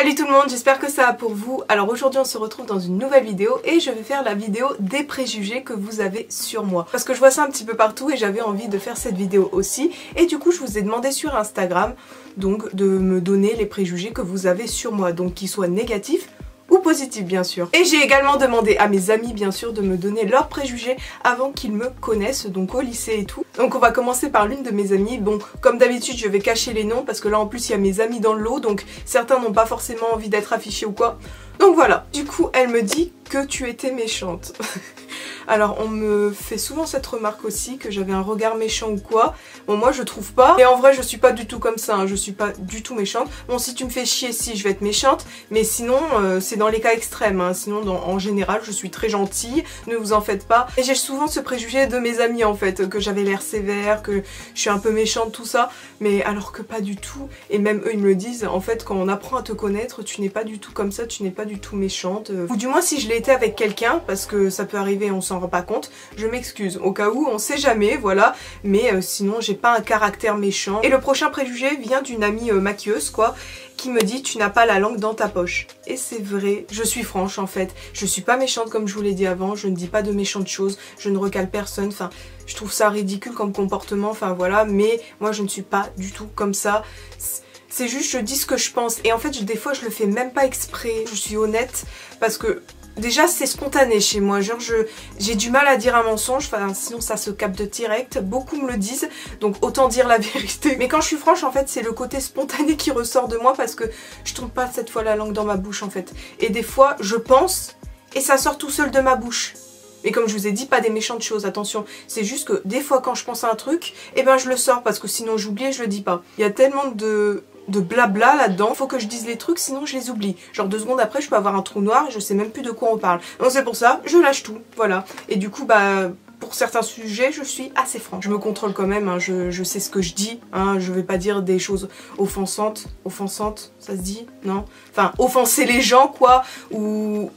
Salut tout le monde, j'espère que ça va pour vous. Alors aujourd'hui on se retrouve dans une nouvelle vidéo et je vais faire la vidéo des préjugés que vous avez sur moi. Parce que je vois ça un petit peu partout et j'avais envie de faire cette vidéo aussi. Et du coup je vous ai demandé sur Instagram donc de me donner les préjugés que vous avez sur moi. Donc qu'ils soient négatifs ou positif bien sûr. Et j'ai également demandé à mes amis bien sûr de me donner leurs préjugés avant qu'ils me connaissent, donc au lycée et tout. Donc on va commencer par l'une de mes amies. Bon, comme d'habitude je vais cacher les noms parce que là en plus il y a mes amis dans le lot, donc certains n'ont pas forcément envie d'être affichés ou quoi. Donc voilà, du coup elle me dit que tu étais méchante. Alors on me fait souvent cette remarque aussi, que j'avais un regard méchant ou quoi. Bon moi je trouve pas, et en vrai je suis pas du tout comme ça, hein. Je suis pas du tout méchante. Bon si tu me fais chier, si je vais être méchante, mais sinon c'est dans les cas extrêmes, hein. Sinon en général je suis très gentille, ne vous en faites pas. Et j'ai souvent ce préjugé de mes amis en fait, que j'avais l'air sévère, que je suis un peu méchante, tout ça, mais alors que pas du tout. Et même eux ils me le disent, en fait quand on apprend à te connaître, tu n'es pas du tout comme ça, tu n'es pas du tout méchante. Ou du moins si je l'ai été avec quelqu'un, parce que ça peut arriver, on s'en rend pas compte, je m'excuse, au cas où, on sait jamais, voilà, mais sinon j'ai pas un caractère méchant. Et le prochain préjugé vient d'une amie maquilleuse quoi, qui me dit tu n'as pas la langue dans ta poche. Et c'est vrai, je suis franche en fait, je suis pas méchante comme je vous l'ai dit avant, je ne dis pas de méchantes choses, je ne recale personne, enfin je trouve ça ridicule comme comportement, enfin voilà, mais moi je ne suis pas du tout comme ça. C'est juste je dis ce que je pense, et en fait des fois je le fais même pas exprès, je suis honnête, parce que déjà c'est spontané chez moi, genre j'ai du mal à dire un mensonge, enfin sinon ça se capte direct, beaucoup me le disent, donc autant dire la vérité. Mais quand je suis franche en fait c'est le côté spontané qui ressort de moi parce que je tourne pas cette fois la langue dans ma bouche en fait. Et des fois je pense et ça sort tout seul de ma bouche. Mais comme je vous ai dit, pas des méchantes choses, attention. C'est juste que des fois quand je pense à un truc, eh ben je le sors parce que sinon j'oublie et je le dis pas. Il y a tellement de blabla là-dedans, faut que je dise les trucs sinon je les oublie. Genre 2 secondes après je peux avoir un trou noir et je sais même plus de quoi on parle. Donc c'est pour ça, je lâche tout, voilà. Et du coup bah pour certains sujets je suis assez franche. Je me contrôle quand même, hein. Je sais ce que je dis, hein. Je vais pas dire des choses offensantes, ça se dit, non? Enfin offenser les gens quoi, ou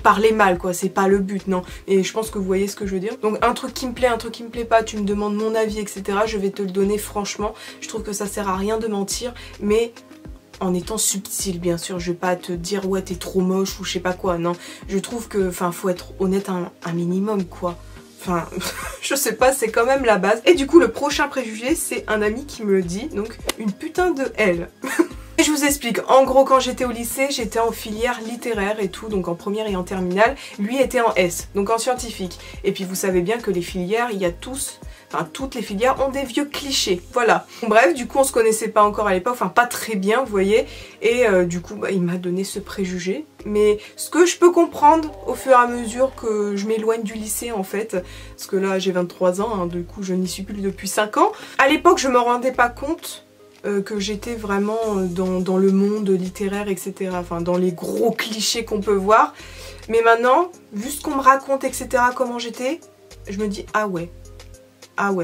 parler mal quoi, c'est pas le but, non. Et je pense que vous voyez ce que je veux dire. Donc un truc qui me plaît, un truc qui me plaît pas, tu me demandes mon avis etc, je vais te le donner franchement. Je trouve que ça sert à rien de mentir, mais en étant subtil bien sûr. Je vais pas te dire ouais t'es trop moche ou je sais pas quoi, non. Je trouve que, enfin faut être honnête un minimum quoi. Enfin, je sais pas, c'est quand même la base. Et du coup le prochain préjugé c'est un ami qui me le dit, donc une putain de L. Et je vous explique, en gros quand j'étais au lycée, j'étais en filière littéraire et tout, donc en première et en terminale. Lui était en S, donc en scientifique. Et puis vous savez bien que les filières, il y a toutes les filières ont des vieux clichés, voilà. Bref, du coup on se connaissait pas encore à l'époque, enfin pas très bien, vous voyez. Et du coup bah, il m'a donné ce préjugé. Mais ce que je peux comprendre au fur et à mesure que je m'éloigne du lycée en fait, parce que là j'ai 23 ans, hein, du coup je n'y suis plus depuis 5 ans. À l'époque je me rendais pas compte que j'étais vraiment dans le monde littéraire etc, enfin dans les gros clichés qu'on peut voir. Mais maintenant, vu ce qu'on me raconte etc, comment j'étais, je me dis ah ouais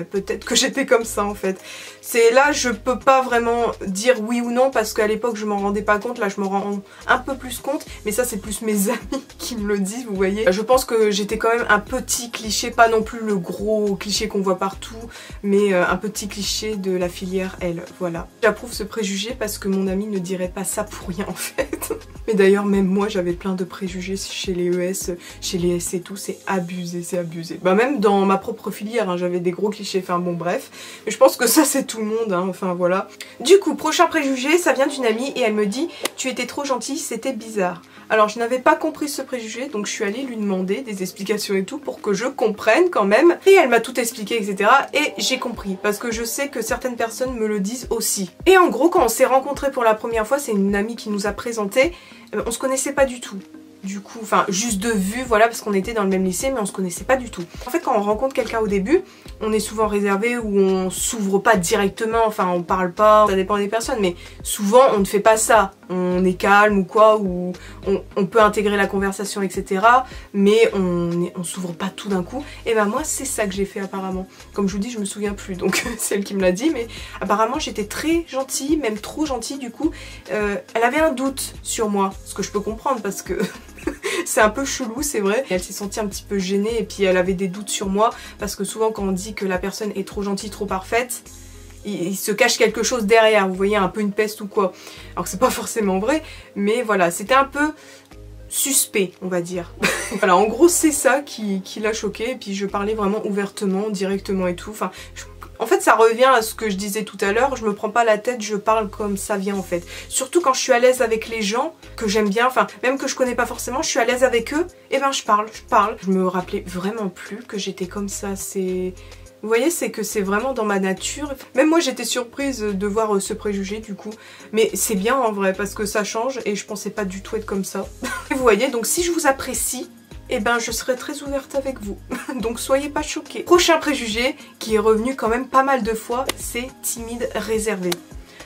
peut-être que j'étais comme ça en fait. C'est là je peux pas vraiment dire oui ou non parce qu'à l'époque je m'en rendais pas compte, là je me rends un peu plus compte, mais ça c'est plus mes amis qui me le disent, vous voyez. Je pense que j'étais quand même un petit cliché, pas non plus le gros cliché qu'on voit partout, mais un petit cliché de la filière L, voilà. J'approuve ce préjugé parce que mon ami ne dirait pas ça pour rien en fait. Mais d'ailleurs même moi j'avais plein de préjugés chez les ES, chez les S et tout, c'est abusé, c'est abusé. Bah même dans ma propre filière, hein, j'avais des gros clichés, enfin bon bref. Mais je pense que ça c'est tout le monde, hein, enfin voilà. Du coup, prochain préjugé, ça vient d'une amie et elle me dit « Tu étais trop gentille, c'était bizarre ». Alors je n'avais pas compris ce préjugé, donc je suis allée lui demander des explications et tout pour que je comprenne quand même. Et elle m'a tout expliqué etc. Et j'ai compris, parce que je sais que certaines personnes me le disent aussi. Et en gros, quand on s'est rencontrés pour la première fois, c'est une amie qui nous a présenté, on se connaissait pas du tout. Du coup, enfin juste de vue, voilà, parce qu'on était dans le même lycée mais on se connaissait pas du tout. En fait quand on rencontre quelqu'un au début, on est souvent réservé ou on s'ouvre pas directement, enfin on parle pas, ça dépend des personnes, mais souvent on ne fait pas ça. On est calme ou quoi, ou on peut intégrer la conversation etc, mais on s'ouvre pas tout d'un coup. Et ben moi c'est ça que j'ai fait apparemment. Comme je vous dis je me souviens plus, donc c'est elle qui me l'a dit, mais apparemment j'étais très gentille, même trop gentille du coup. Elle avait un doute sur moi, ce que je peux comprendre parce que c'est un peu chelou c'est vrai. Elle s'est sentie un petit peu gênée et puis elle avait des doutes sur moi parce que souvent quand on dit que la personne est trop gentille, trop parfaite, il se cache quelque chose derrière, vous voyez, un peu une peste ou quoi. Alors que c'est pas forcément vrai, mais voilà, c'était un peu suspect, on va dire. Voilà, en gros c'est ça qui l'a choqué, et puis je parlais vraiment ouvertement, directement et tout, enfin... En fait ça revient à ce que je disais tout à l'heure, je me prends pas la tête, je parle comme ça vient en fait. Surtout quand je suis à l'aise avec les gens que j'aime bien, enfin même que je connais pas forcément, je suis à l'aise avec eux, et ben je parle. Je me rappelais vraiment plus que j'étais comme ça, c'est... Vous voyez, c'est que c'est vraiment dans ma nature. Même moi j'étais surprise de voir ce préjugé du coup. Mais c'est bien en vrai parce que ça change et je pensais pas du tout être comme ça. Vous voyez, donc si je vous apprécie, eh ben je serai très ouverte avec vous. Donc soyez pas choqués. Prochain préjugé qui est revenu quand même pas mal de fois, c'est timide réservé.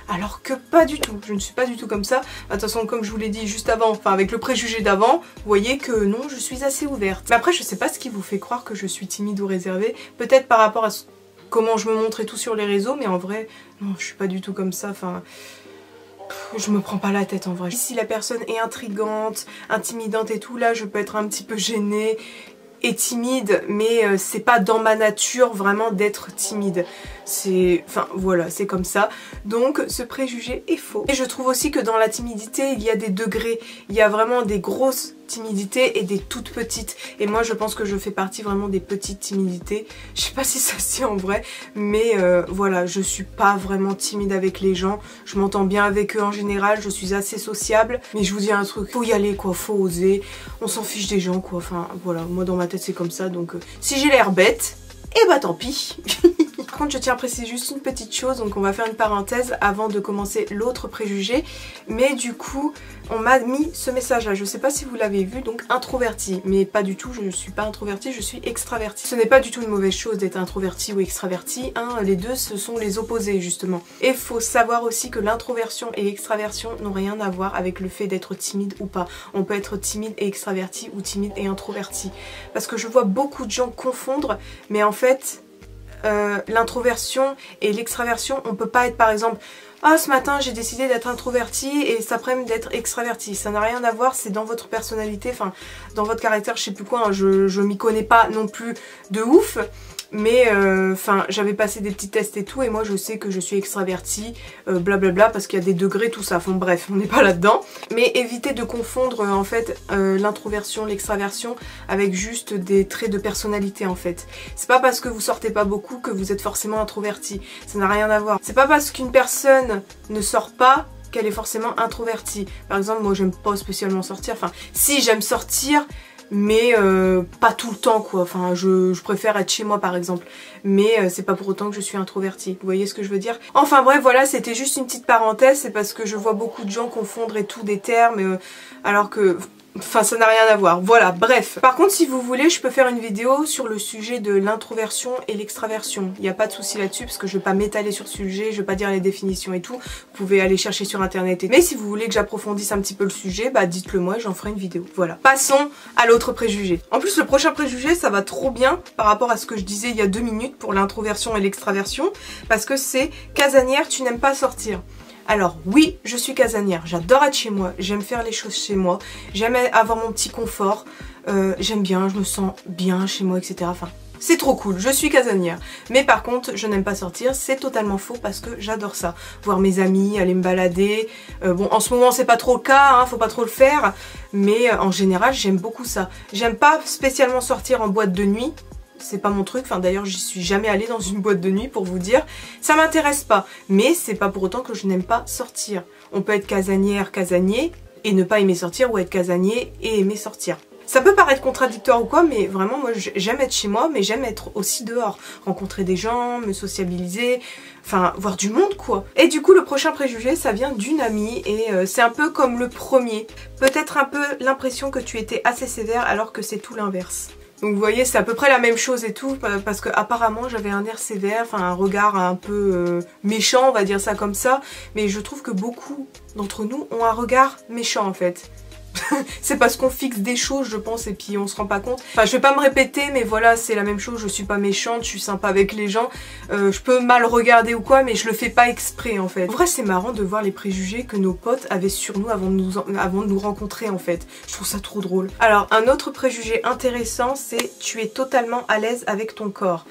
Alors que pas du tout, je ne suis pas du tout comme ça. De toute façon, comme je vous l'ai dit juste avant, enfin avec le préjugé d'avant, vous voyez que non, je suis assez ouverte. Mais après, je sais pas ce qui vous fait croire que je suis timide ou réservée. Peut-être par rapport à comment je me montre et tout sur les réseaux, mais en vrai, non, je suis pas du tout comme ça. Enfin, je me prends pas la tête en vrai. Si la personne est intrigante, intimidante et tout, là, je peux être un petit peu gênée et timide, mais c'est pas dans ma nature vraiment d'être timide. C'est... Enfin voilà, c'est comme ça. Donc ce préjugé est faux. Et je trouve aussi que dans la timidité, il y a des degrés. Il y a vraiment des grosses timidités et des toutes petites. Et moi je pense que je fais partie vraiment des petites timidités. Je sais pas si ça se dit en vrai, mais voilà, je suis pas vraiment timide avec les gens. Je m'entends bien avec eux en général, je suis assez sociable. Mais je vous dis un truc, faut y aller quoi, faut oser. On s'en fiche des gens quoi, enfin voilà, moi dans ma tête c'est comme ça. Donc si j'ai l'air bête, et bah tant pis. Par contre je tiens à préciser juste une petite chose, donc on va faire une parenthèse avant de commencer l'autre préjugé. Mais du coup on m'a mis ce message là, je sais pas si vous l'avez vu, donc introverti. Mais pas du tout, je ne suis pas introvertie, je suis extravertie. Ce n'est pas du tout une mauvaise chose d'être introverti ou extraverti, hein, les deux ce sont les opposés justement. Et faut savoir aussi que l'introversion et l'extraversion n'ont rien à voir avec le fait d'être timide ou pas. On peut être timide et extraverti ou timide et introverti. Parce que je vois beaucoup de gens confondre, mais en fait... l'introversion et l'extraversion, on peut pas être par exemple ah ce matin j'ai décidé d'être introverti et cet après-midi d'être extraverti, ça n'a rien à voir, c'est dans votre personnalité, enfin dans votre caractère, je sais plus quoi, hein, je m'y connais pas non plus de ouf. Mais enfin j'avais passé des petits tests et tout et moi je sais que je suis extravertie, blablabla, parce qu'il y a des degrés tout ça, enfin bref on n'est pas là-dedans. Mais évitez de confondre en fait l'introversion, l'extraversion avec juste des traits de personnalité en fait. C'est pas parce que vous sortez pas beaucoup que vous êtes forcément introverti, ça n'a rien à voir. C'est pas parce qu'une personne ne sort pas qu'elle est forcément introvertie. Par exemple moi j'aime pas spécialement sortir, enfin si j'aime sortir mais pas tout le temps quoi, enfin je préfère être chez moi par exemple, mais c'est pas pour autant que je suis introvertie, vous voyez ce que je veux dire. Enfin bref voilà, c'était juste une petite parenthèse, c'est parce que je vois beaucoup de gens confondre et tout des termes alors que... Enfin ça n'a rien à voir, voilà, bref. Par contre si vous voulez je peux faire une vidéo sur le sujet de l'introversion et l'extraversion. Il n'y a pas de souci là-dessus parce que je vais pas m'étaler sur ce sujet, je vais pas dire les définitions et tout. Vous pouvez aller chercher sur internet. Mais si vous voulez que j'approfondisse un petit peu le sujet, bah dites-le moi et j'en ferai une vidéo. Voilà. Passons à l'autre préjugé. En plus le prochain préjugé ça va trop bien par rapport à ce que je disais il y a 2 minutes pour l'introversion et l'extraversion. Parce que c'est casanière, tu n'aimes pas sortir. Alors oui, je suis casanière, j'adore être chez moi, j'aime faire les choses chez moi, j'aime avoir mon petit confort, j'aime bien, je me sens bien chez moi, etc. Enfin, c'est trop cool, je suis casanière. Mais par contre, je n'aime pas sortir, c'est totalement faux parce que j'adore ça. Voir mes amis, aller me balader. Bon, en ce moment, c'est pas trop le cas, hein, faut pas trop le faire. Mais en général, j'aime beaucoup ça. J'aime pas spécialement sortir en boîte de nuit. C'est pas mon truc, enfin d'ailleurs j'y suis jamais allée dans une boîte de nuit pour vous dire. Ça m'intéresse pas, mais c'est pas pour autant que je n'aime pas sortir. On peut être casanière, casanier et ne pas aimer sortir, ou être casanier et aimer sortir. Ça peut paraître contradictoire ou quoi, mais vraiment moi j'aime être chez moi, mais j'aime être aussi dehors. Rencontrer des gens, me sociabiliser, enfin voir du monde quoi. Et du coup le prochain préjugé ça vient d'une amie et c'est un peu comme le premier. Peut-être un peu l'impression que tu étais assez sévère alors que c'est tout l'inverse. Donc vous voyez c'est à peu près la même chose et tout, parce que apparemment j'avais un air sévère, enfin un regard un peu méchant, on va dire ça comme ça. Mais je trouve que beaucoup d'entre nous ont un regard méchant en fait. C'est parce qu'on fixe des choses je pense et puis on se rend pas compte. Enfin je vais pas me répéter mais voilà c'est la même chose, je suis pas méchante, je suis sympa avec les gens. Je peux mal regarder ou quoi mais je le fais pas exprès en fait. En vrai c'est marrant de voir les préjugés que nos potes avaient sur nous avant de nous rencontrer en fait. Je trouve ça trop drôle. Alors un autre préjugé intéressant c'est tu es totalement à l'aise avec ton corps.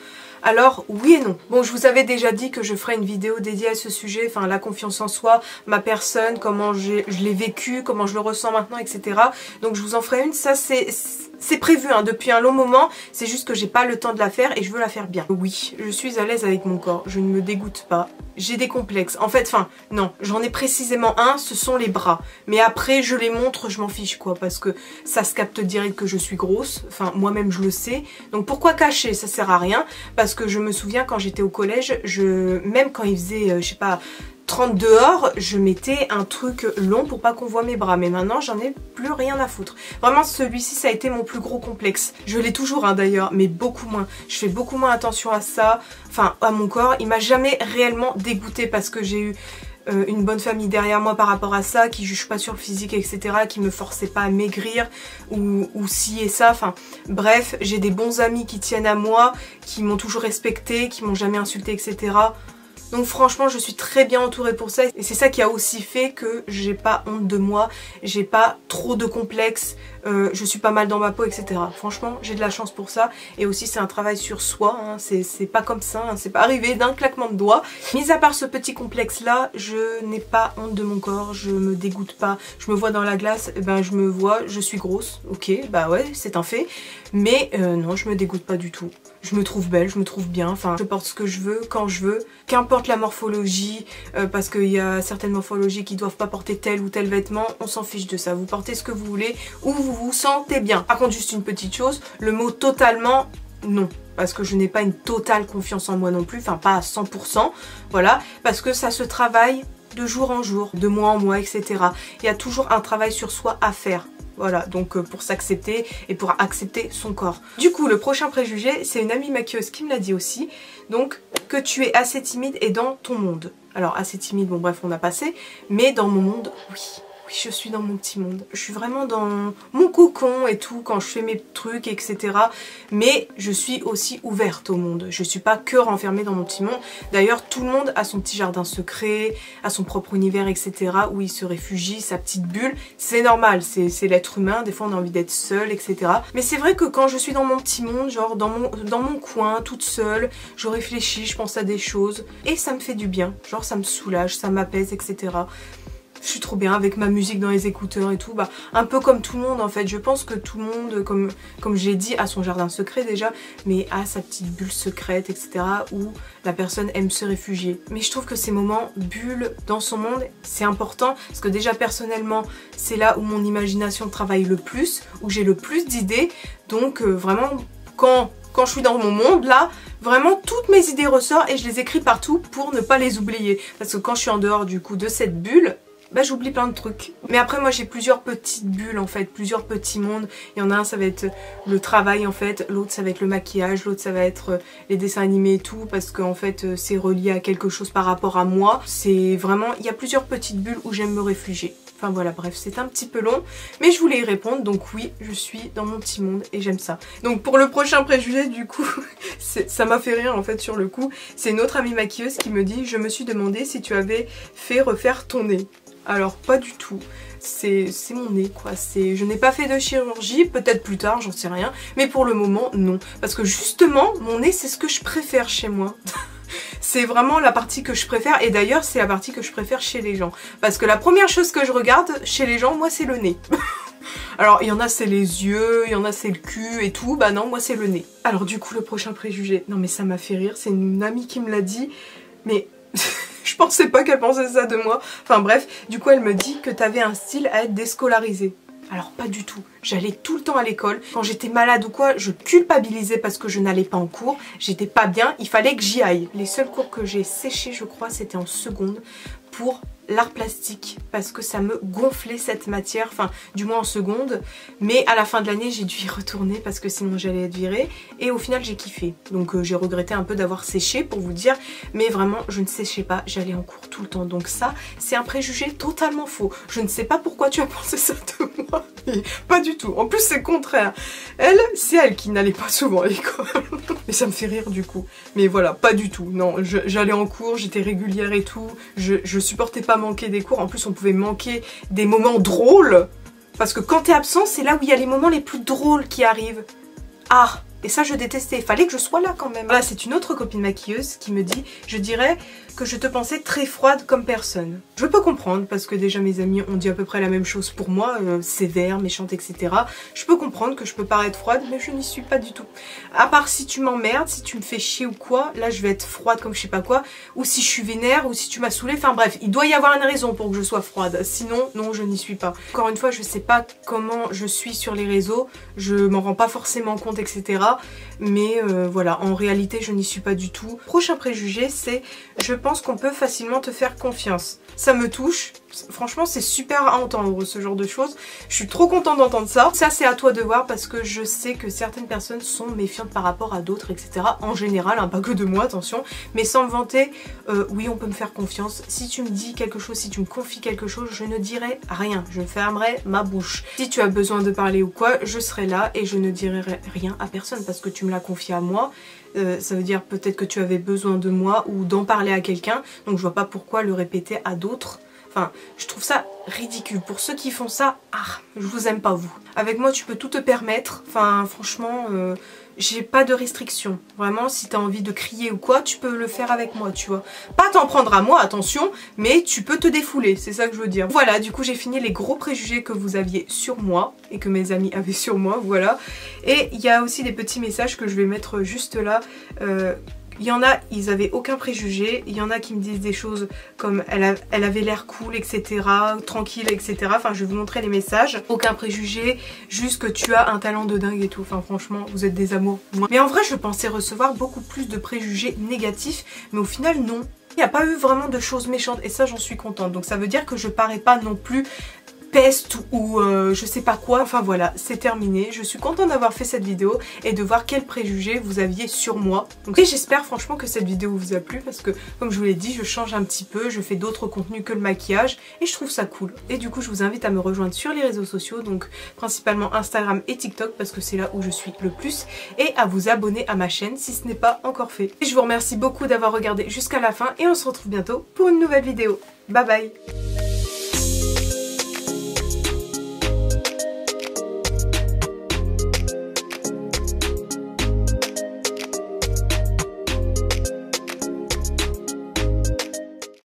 Alors oui et non. Bon, je vous avais déjà dit que je ferais une vidéo dédiée à ce sujet, enfin la confiance en soi, ma personne, comment je l'ai vécu, comment je le ressens maintenant, etc. Donc je vous en ferai une, ça c'est prévu hein, depuis un long moment, c'est juste que j'ai pas le temps de la faire et je veux la faire bien. Oui, je suis à l'aise avec mon corps, je ne me dégoûte pas. J'ai des complexes, en fait, enfin, non, j'en ai précisément un, ce sont les bras. Mais après, je les montre, je m'en fiche quoi, parce que ça se capte direct que je suis grosse, enfin, moi-même je le sais. Donc pourquoi cacher, ça sert à rien, parce que je me souviens quand j'étais au collège, même quand il faisait, je sais pas, 30 dehors, je mettais un truc long pour pas qu'on voit mes bras. Mais maintenant, j'en ai plus rien à foutre. Vraiment, celui-ci, ça a été mon plus gros complexe. Je l'ai toujours hein, d'ailleurs, mais beaucoup moins. Je fais beaucoup moins attention à ça, enfin à mon corps. Il m'a jamais réellement dégoûtée parce que j'ai eu une bonne famille derrière moi par rapport à ça, qui juge pas sur le physique, etc., qui me forçait pas à maigrir ou ci et ça, enfin bref, j'ai des bons amis qui tiennent à moi, qui m'ont toujours respectée, qui m'ont jamais insultée, etc. Donc franchement je suis très bien entourée pour ça et c'est ça qui a aussi fait que j'ai pas honte de moi, j'ai pas trop de complexes, je suis pas mal dans ma peau, etc. Franchement j'ai de la chance pour ça et aussi c'est un travail sur soi, hein. C'est pas comme ça, hein. C'est pas arrivé d'un claquement de doigts. Mis à part ce petit complexe là, je n'ai pas honte de mon corps, je me dégoûte pas, je me vois dans la glace, et ben je me vois, je suis grosse, ok, bah ouais c'est un fait, mais non je me dégoûte pas du tout. Je me trouve belle, je me trouve bien, enfin je porte ce que je veux, quand je veux, qu'importe la morphologie, parce qu'il y a certaines morphologies qui doivent pas porter tel ou tel vêtement, on s'en fiche de ça, vous portez ce que vous voulez, où vous vous sentez bien. Par contre juste une petite chose, le mot totalement, non. Parce que je n'ai pas une totale confiance en moi non plus, enfin pas à 100%, voilà, parce que ça se travaille de jour en jour, de mois en mois, etc. Il y a toujours un travail sur soi à faire. Voilà, donc pour s'accepter et pour accepter son corps. Du coup, le prochain préjugé, c'est une amie maquilleuse qui me l'a dit aussi. Donc, que tu es assez timide et dans ton monde. Alors, assez timide, bon bref, on a passé. Mais dans mon monde, oui. Oui, je suis dans mon petit monde. Je suis vraiment dans mon cocon et tout quand je fais mes trucs, etc. Mais je suis aussi ouverte au monde. Je suis pas que renfermée dans mon petit monde. D'ailleurs, tout le monde a son petit jardin secret, a son propre univers, etc. où il se réfugie, sa petite bulle. C'est normal, c'est l'être humain. Des fois, on a envie d'être seul, etc. Mais c'est vrai que quand je suis dans mon petit monde, genre dans mon coin, toute seule, je réfléchis, je pense à des choses. Et ça me fait du bien. Genre, ça me soulage, ça m'apaise, etc. Je suis trop bien avec ma musique dans les écouteurs et tout, bah un peu comme tout le monde en fait. Je pense que tout le monde, comme j'ai dit, a son jardin secret déjà, mais a sa petite bulle secrète, etc. où la personne aime se réfugier. Mais je trouve que ces moments bulle dans son monde, c'est important parce que déjà personnellement, c'est là où mon imagination travaille le plus, où j'ai le plus d'idées. Donc vraiment, quand je suis dans mon monde là, vraiment toutes mes idées ressortent et je les écris partout pour ne pas les oublier. Parce que quand je suis en dehors du coup de cette bulle, bah j'oublie plein de trucs. Mais après moi j'ai plusieurs petites bulles en fait, plusieurs petits mondes. Il y en a un ça va être le travail en fait, l'autre ça va être le maquillage, l'autre ça va être les dessins animés et tout parce qu'en fait c'est relié à quelque chose par rapport à moi. C'est vraiment, il y a plusieurs petites bulles où j'aime me réfugier. Enfin voilà, bref, c'est un petit peu long, mais je voulais y répondre, donc oui, je suis dans mon petit monde et j'aime ça. Donc pour le prochain préjugé, du coup, ça m'a fait rire en fait sur le coup, c'est une autre amie maquilleuse qui me dit « Je me suis demandé si tu avais fait refaire ton nez ». Alors pas du tout, c'est mon nez quoi, je n'ai pas fait de chirurgie, peut-être plus tard, j'en sais rien, mais pour le moment non, parce que justement mon nez c'est ce que je préfère chez moi. C'est vraiment la partie que je préfère et d'ailleurs c'est la partie que je préfère chez les gens. Parce que la première chose que je regarde chez les gens, moi c'est le nez. Alors il y en a c'est les yeux, il y en a c'est le cul et tout, bah non moi c'est le nez. Alors du coup le prochain préjugé, non mais ça m'a fait rire, c'est une amie qui me l'a dit, mais je pensais pas qu'elle pensait ça de moi. Enfin bref, du coup elle me dit que t'avais un style à être déscolarisée. Alors pas du tout, j'allais tout le temps à l'école, quand j'étais malade ou quoi, je culpabilisais parce que je n'allais pas en cours, j'étais pas bien, il fallait que j'y aille. Les seuls cours que j'ai séchés je crois c'était en seconde pour l'art plastique parce que ça me gonflait cette matière, enfin du moins en seconde, mais à la fin de l'année j'ai dû y retourner parce que sinon j'allais être virée et au final j'ai kiffé. Donc j'ai regretté un peu d'avoir séché pour vous dire, mais vraiment je ne séchais pas, j'allais en cours tout le temps. Donc ça c'est un préjugé totalement faux. Je ne sais pas pourquoi tu as pensé ça de moi, mais pas du tout. En plus c'est le contraire. Elle, c'est elle qui n'allait pas souvent à l'école. Mais ça me fait rire du coup. Mais voilà, pas du tout. Non, j'allais en cours, j'étais régulière et tout. Je supportais pas manquer des cours. En plus on pouvait manquer des moments drôles. Parce que quand t'es absent, c'est là où il y a les moments les plus drôles qui arrivent. Ah, Et ça je détestais, il fallait que je sois là quand même. Voilà, c'est une autre copine maquilleuse qui me dit, je dirais que je te pensais très froide comme personne. Je peux comprendre parce que déjà mes amis ont dit à peu près la même chose pour moi, sévère, méchante, etc. Je peux comprendre que je peux paraître froide, mais je n'y suis pas du tout. À part si tu m'emmerdes, si tu me fais chier ou quoi, là je vais être froide comme je sais pas quoi, ou si je suis vénère, ou si tu m'as saoulée, enfin bref, il doit y avoir une raison pour que je sois froide, sinon non, je n'y suis pas. Encore une fois, je sais pas comment je suis sur les réseaux, je m'en rends pas forcément compte, etc. Mais voilà, en réalité je n'y suis pas du tout. Prochain préjugé, c'est je pense qu'on peut facilement te faire confiance. Ça me touche, franchement c'est super à entendre ce genre de choses. Je suis trop contente d'entendre ça. Ça c'est à toi de voir parce que je sais que certaines personnes sont méfiantes par rapport à d'autres, etc. En général, hein, pas que de moi, attention. Mais sans me vanter, oui on peut me faire confiance. Si tu me dis quelque chose, si tu me confies quelque chose, je ne dirai rien. Je fermerai ma bouche. Si tu as besoin de parler ou quoi, je serai là et je ne dirai rien à personne parce que tu me l'as confié à moi. Ça veut dire peut-être que tu avais besoin de moi ou d'en parler à quelqu'un, donc je vois pas pourquoi le répéter à d'autres. Enfin, je trouve ça ridicule. Pour ceux qui font ça, je vous aime pas vous. Avec moi tu peux tout te permettre, enfin franchement, j'ai pas de restrictions. Vraiment, si t'as envie de crier ou quoi, tu peux le faire avec moi, tu vois. Pas t'en prendre à moi, attention, mais tu peux te défouler, c'est ça que je veux dire. Voilà, du coup j'ai fini les gros préjugés que vous aviez sur moi et que mes amis avaient sur moi, voilà. Et il y a aussi des petits messages que je vais mettre juste là. Il y en a, ils avaient aucun préjugé. Il y en a qui me disent des choses comme elle avait l'air cool, etc. Tranquille, etc. Enfin, je vais vous montrer les messages. Aucun préjugé, juste que tu as un talent de dingue et tout. Enfin, franchement, vous êtes des amours. Mais en vrai, je pensais recevoir beaucoup plus de préjugés négatifs. Mais au final, non. Il n'y a pas eu vraiment de choses méchantes. Et ça, j'en suis contente. Donc ça veut dire que je parais pas non plus peste ou je sais pas quoi. Enfin voilà, c'est terminé. Je suis contente d'avoir fait cette vidéo et de voir quels préjugés vous aviez sur moi. Donc, et j'espère franchement que cette vidéo vous a plu parce que comme je vous l'ai dit, je change un petit peu, je fais d'autres contenus que le maquillage et je trouve ça cool. Et du coup je vous invite à me rejoindre sur les réseaux sociaux, donc principalement Instagram et TikTok parce que c'est là où je suis le plus, et à vous abonner à ma chaîne si ce n'est pas encore fait. Et je vous remercie beaucoup d'avoir regardé jusqu'à la fin et on se retrouve bientôt pour une nouvelle vidéo. Bye bye.